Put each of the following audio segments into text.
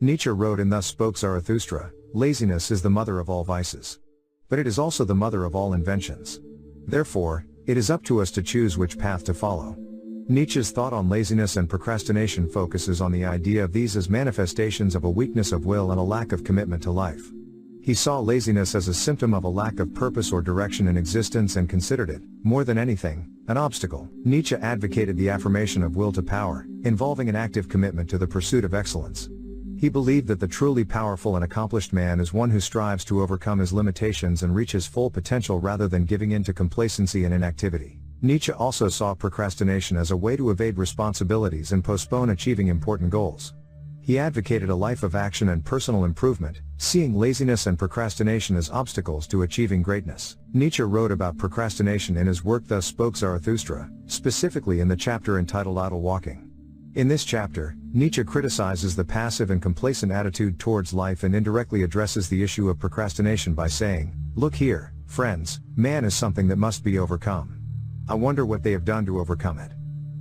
Nietzsche wrote and thus spoke Zarathustra, laziness is the mother of all vices. But it is also the mother of all inventions. Therefore, it is up to us to choose which path to follow. Nietzsche's thought on laziness and procrastination focuses on the idea of these as manifestations of a weakness of will and a lack of commitment to life. He saw laziness as a symptom of a lack of purpose or direction in existence and considered it, more than anything, an obstacle. Nietzsche advocated the affirmation of will to power, involving an active commitment to the pursuit of excellence. He believed that the truly powerful and accomplished man is one who strives to overcome his limitations and reach his full potential rather than giving in to complacency and inactivity. Nietzsche also saw procrastination as a way to evade responsibilities and postpone achieving important goals. He advocated a life of action and personal improvement, seeing laziness and procrastination as obstacles to achieving greatness. Nietzsche wrote about procrastination in his work Thus Spoke Zarathustra, specifically in the chapter entitled Idle Walking. In this chapter, Nietzsche criticizes the passive and complacent attitude towards life and indirectly addresses the issue of procrastination by saying, "Look here, friends, man is something that must be overcome. I wonder what they have done to overcome it.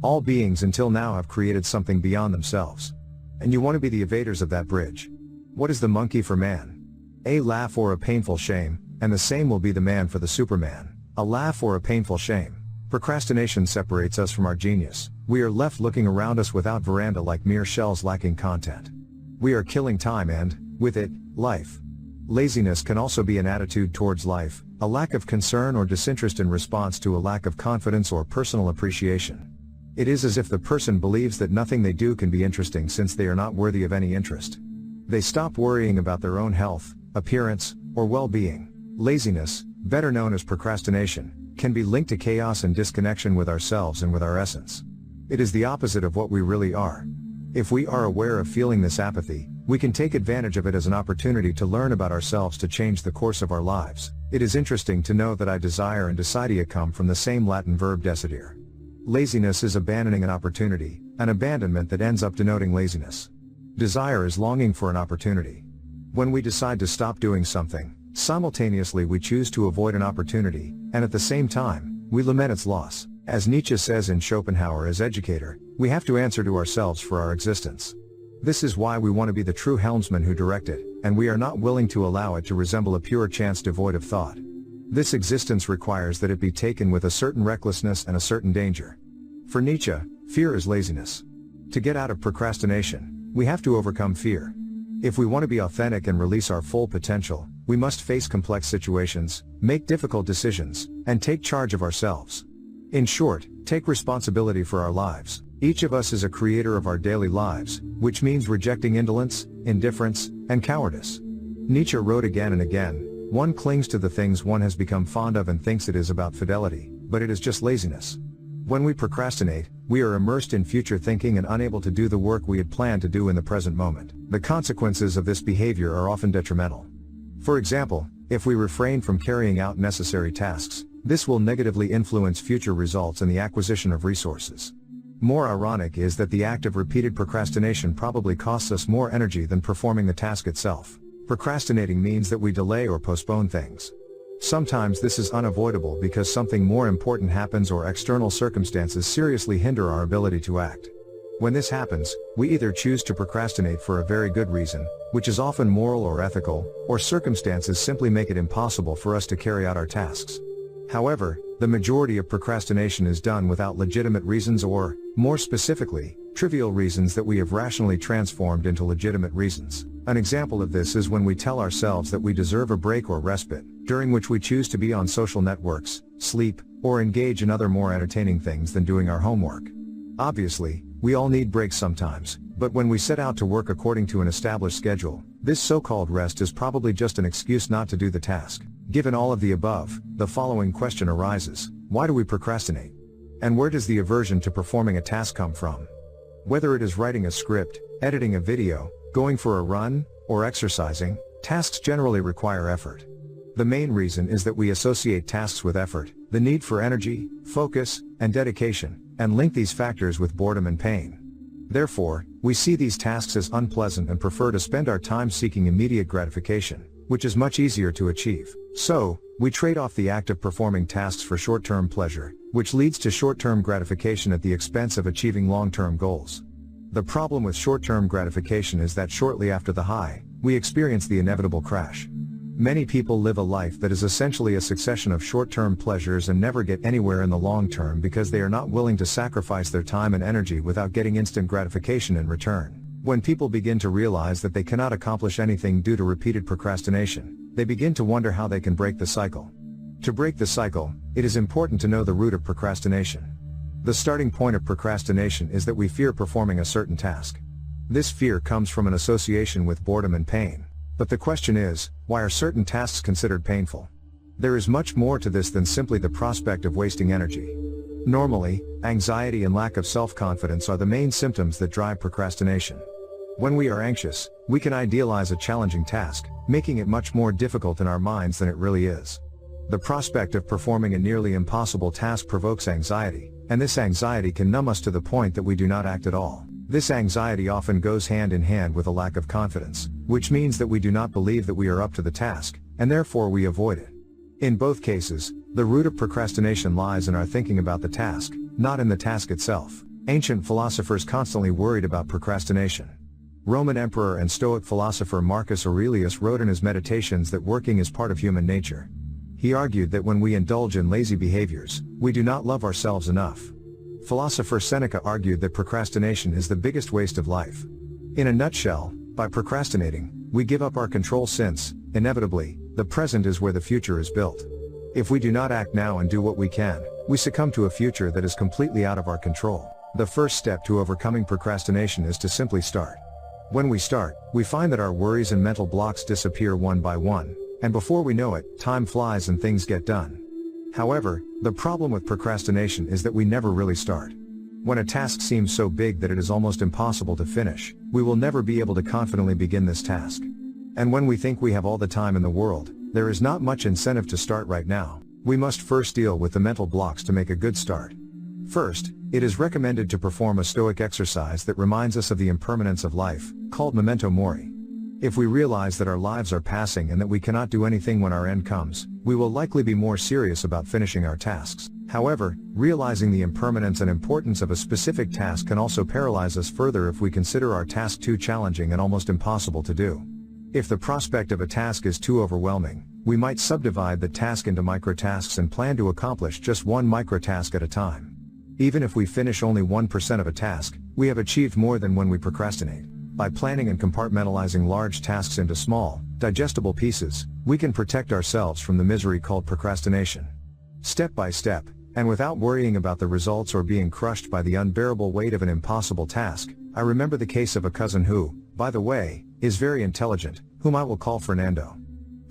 All beings until now have created something beyond themselves. And you want to be the evaders of that bridge. What is the monkey for man? A laugh or a painful shame, and the same will be the man for the Superman. A laugh or a painful shame." Procrastination separates us from our genius. We are left looking around us without veranda like mere shells lacking content. We are killing time and, with it, life. Laziness can also be an attitude towards life, a lack of concern or disinterest in response to a lack of confidence or personal appreciation. It is as if the person believes that nothing they do can be interesting since they are not worthy of any interest. They stop worrying about their own health, appearance, or well-being. Laziness, better known as procrastination, can be linked to chaos and disconnection with ourselves and with our essence. It is the opposite of what we really are. If we are aware of feeling this apathy, we can take advantage of it as an opportunity to learn about ourselves to change the course of our lives. It is interesting to know that I desire and desidia come from the same Latin verb desidere. Laziness is abandoning an opportunity, an abandonment that ends up denoting laziness. Desire is longing for an opportunity. When we decide to stop doing something, simultaneously we choose to avoid an opportunity, and at the same time, we lament its loss. As Nietzsche says in Schopenhauer, as educator, we have to answer to ourselves for our existence. This is why we want to be the true helmsman who direct it, and we are not willing to allow it to resemble a pure chance devoid of thought. This existence requires that it be taken with a certain recklessness and a certain danger. For Nietzsche, fear is laziness. To get out of procrastination, we have to overcome fear. If we want to be authentic and release our full potential, we must face complex situations, make difficult decisions, and take charge of ourselves. In short, take responsibility for our lives. Each of us is a creator of our daily lives, which means rejecting indolence, indifference, and cowardice. Nietzsche wrote again and again, "One clings to the things one has become fond of and thinks it is about fidelity, but it is just laziness." When we procrastinate, we are immersed in future thinking and unable to do the work we had planned to do in the present moment. The consequences of this behavior are often detrimental. For example, if we refrain from carrying out necessary tasks, this will negatively influence future results and the acquisition of resources. More ironic is that the act of repeated procrastination probably costs us more energy than performing the task itself. Procrastinating means that we delay or postpone things. Sometimes this is unavoidable because something more important happens or external circumstances seriously hinder our ability to act. When this happens, we either choose to procrastinate for a very good reason, which is often moral or ethical, or circumstances simply make it impossible for us to carry out our tasks. However, the majority of procrastination is done without legitimate reasons or, more specifically, trivial reasons that we have rationally transformed into legitimate reasons. An example of this is when we tell ourselves that we deserve a break or respite, during which we choose to be on social networks, sleep, or engage in other more entertaining things than doing our homework. Obviously, we all need breaks sometimes, but when we set out to work according to an established schedule, this so-called rest is probably just an excuse not to do the task. Given all of the above, the following question arises: why do we procrastinate? And where does the aversion to performing a task come from? Whether it is writing a script, editing a video, going for a run, or exercising, tasks generally require effort. The main reason is that we associate tasks with effort, the need for energy, focus, and dedication, and link these factors with boredom and pain. Therefore, we see these tasks as unpleasant and prefer to spend our time seeking immediate gratification, which is much easier to achieve. So, we trade off the act of performing tasks for short-term pleasure, which leads to short-term gratification at the expense of achieving long-term goals. The problem with short-term gratification is that shortly after the high, we experience the inevitable crash. Many people live a life that is essentially a succession of short-term pleasures and never get anywhere in the long term because they are not willing to sacrifice their time and energy without getting instant gratification in return. When people begin to realize that they cannot accomplish anything due to repeated procrastination, they begin to wonder how they can break the cycle. To break the cycle, it is important to know the root of procrastination. The starting point of procrastination is that we fear performing a certain task. This fear comes from an association with boredom and pain. But the question is, why are certain tasks considered painful? There is much more to this than simply the prospect of wasting energy. Normally, anxiety and lack of self-confidence are the main symptoms that drive procrastination. When we are anxious, we can idealize a challenging task, making it much more difficult in our minds than it really is. The prospect of performing a nearly impossible task provokes anxiety, and this anxiety can numb us to the point that we do not act at all. This anxiety often goes hand in hand with a lack of confidence, which means that we do not believe that we are up to the task, and therefore we avoid it. In both cases, the root of procrastination lies in our thinking about the task, not in the task itself. Ancient philosophers constantly worried about procrastination. Roman emperor and Stoic philosopher Marcus Aurelius wrote in his Meditations that working is part of human nature. He argued that when we indulge in lazy behaviors, we do not love ourselves enough. Philosopher Seneca argued that procrastination is the biggest waste of life. In a nutshell, by procrastinating, we give up our control since, inevitably, the present is where the future is built. If we do not act now and do what we can, we succumb to a future that is completely out of our control. The first step to overcoming procrastination is to simply start. When we start, we find that our worries and mental blocks disappear one by one, and before we know it, time flies and things get done. However, the problem with procrastination is that we never really start. When a task seems so big that it is almost impossible to finish, we will never be able to confidently begin this task. And when we think we have all the time in the world, there is not much incentive to start right now. We must first deal with the mental blocks to make a good start. First, it is recommended to perform a Stoic exercise that reminds us of the impermanence of life, called memento mori. If we realize that our lives are passing and that we cannot do anything when our end comes, we will likely be more serious about finishing our tasks. However, realizing the impermanence and importance of a specific task can also paralyze us further if we consider our task too challenging and almost impossible to do. If the prospect of a task is too overwhelming, we might subdivide the task into microtasks and plan to accomplish just one microtask at a time. Even if we finish only 1% of a task, we have achieved more than when we procrastinate. By planning and compartmentalizing large tasks into small, digestible pieces, we can protect ourselves from the misery called procrastination. Step by step, and without worrying about the results or being crushed by the unbearable weight of an impossible task, I remember the case of a cousin who, by the way, is very intelligent, whom I will call Fernando.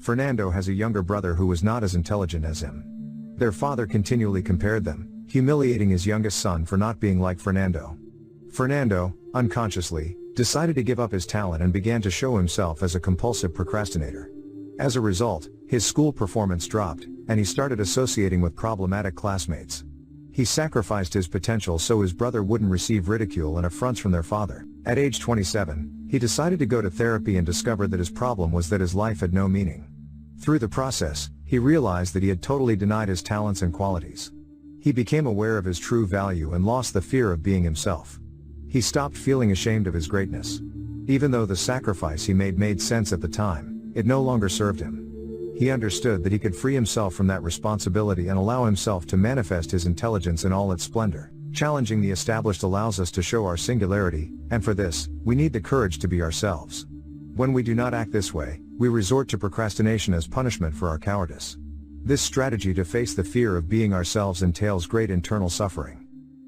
Fernando has a younger brother who was not as intelligent as him. Their father continually compared them, humiliating his youngest son for not being like Fernando. Fernando, unconsciously, decided to give up his talent and began to show himself as a compulsive procrastinator. As a result, his school performance dropped, and he started associating with problematic classmates. He sacrificed his potential so his brother wouldn't receive ridicule and affronts from their father. At age 27, he decided to go to therapy and discovered that his problem was that his life had no meaning. Through the process, he realized that he had totally denied his talents and qualities. He became aware of his true value and lost the fear of being himself. He stopped feeling ashamed of his greatness. Even though the sacrifice he made sense at the time, it no longer served him. He understood that he could free himself from that responsibility and allow himself to manifest his intelligence in all its splendor. Challenging the established allows us to show our singularity, and for this, we need the courage to be ourselves. When we do not act this way, we resort to procrastination as punishment for our cowardice. This strategy to face the fear of being ourselves entails great internal suffering.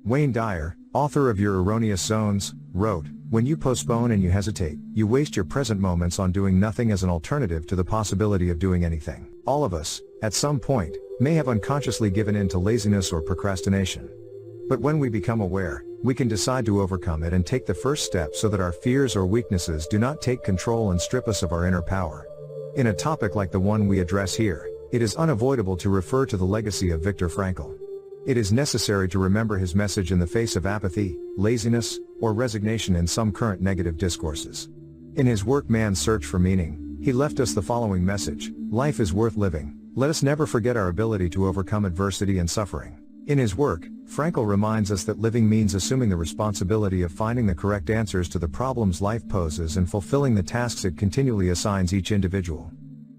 Wayne Dyer, author of Your Erroneous Zones, wrote, "When you postpone and you hesitate, you waste your present moments on doing nothing as an alternative to the possibility of doing anything." All of us, at some point, may have unconsciously given in to laziness or procrastination. But when we become aware, we can decide to overcome it and take the first step so that our fears or weaknesses do not take control and strip us of our inner power. In a topic like the one we address here, it is unavoidable to refer to the legacy of Viktor Frankl. It is necessary to remember his message in the face of apathy, laziness, or resignation in some current negative discourses. In his work Man's Search for Meaning, he left us the following message: life is worth living. Let us never forget our ability to overcome adversity and suffering. In his work, Frankl reminds us that living means assuming the responsibility of finding the correct answers to the problems life poses and fulfilling the tasks it continually assigns each individual.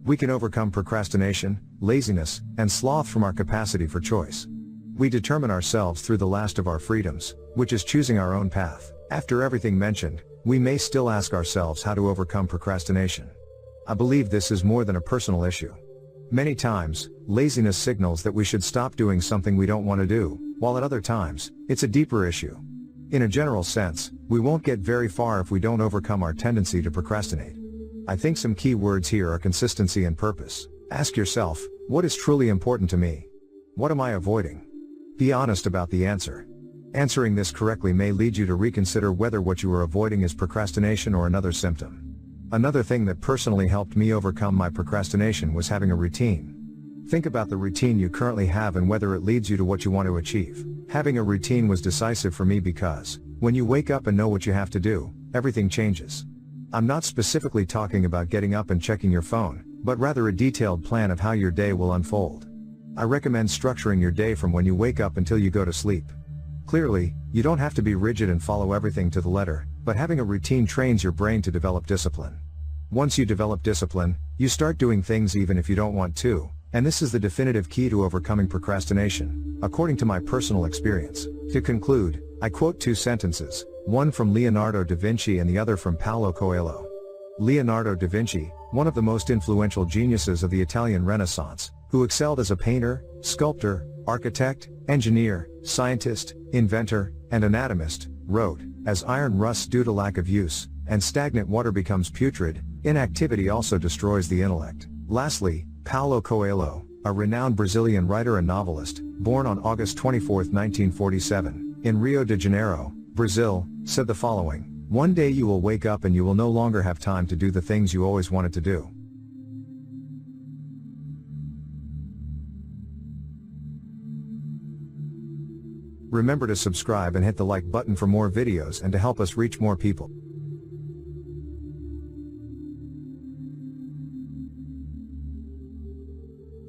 We can overcome procrastination, laziness, and sloth from our capacity for choice. We determine ourselves through the last of our freedoms, which is choosing our own path. After everything mentioned, we may still ask ourselves how to overcome procrastination. I believe this is more than a personal issue. Many times, laziness signals that we should stop doing something we don't want to do, while at other times, it's a deeper issue. In a general sense, we won't get very far if we don't overcome our tendency to procrastinate. I think some key words here are consistency and purpose. Ask yourself, what is truly important to me? What am I avoiding? Be honest about the answer. Answering this correctly may lead you to reconsider whether what you are avoiding is procrastination or another symptom. Another thing that personally helped me overcome my procrastination was having a routine. Think about the routine you currently have and whether it leads you to what you want to achieve. Having a routine was decisive for me because, when you wake up and know what you have to do, everything changes. I'm not specifically talking about getting up and checking your phone, but rather a detailed plan of how your day will unfold. I recommend structuring your day from when you wake up until you go to sleep. Clearly, you don't have to be rigid and follow everything to the letter, but having a routine trains your brain to develop discipline. Once you develop discipline, you start doing things even if you don't want to, and this is the definitive key to overcoming procrastination, according to my personal experience. To conclude, I quote two sentences, one from Leonardo da Vinci and the other from Paulo Coelho. Leonardo da Vinci, one of the most influential geniuses of the Italian Renaissance, who excelled as a painter, sculptor, architect, engineer, scientist, inventor, and anatomist, wrote, "As iron rusts due to lack of use, and stagnant water becomes putrid, inactivity also destroys the intellect." Lastly, Paulo Coelho, a renowned Brazilian writer and novelist, born on August 24, 1947, in Rio de Janeiro, Brazil, said the following: "One day you will wake up and you will no longer have time to do the things you always wanted to do." Remember to subscribe and hit the like button for more videos and to help us reach more people.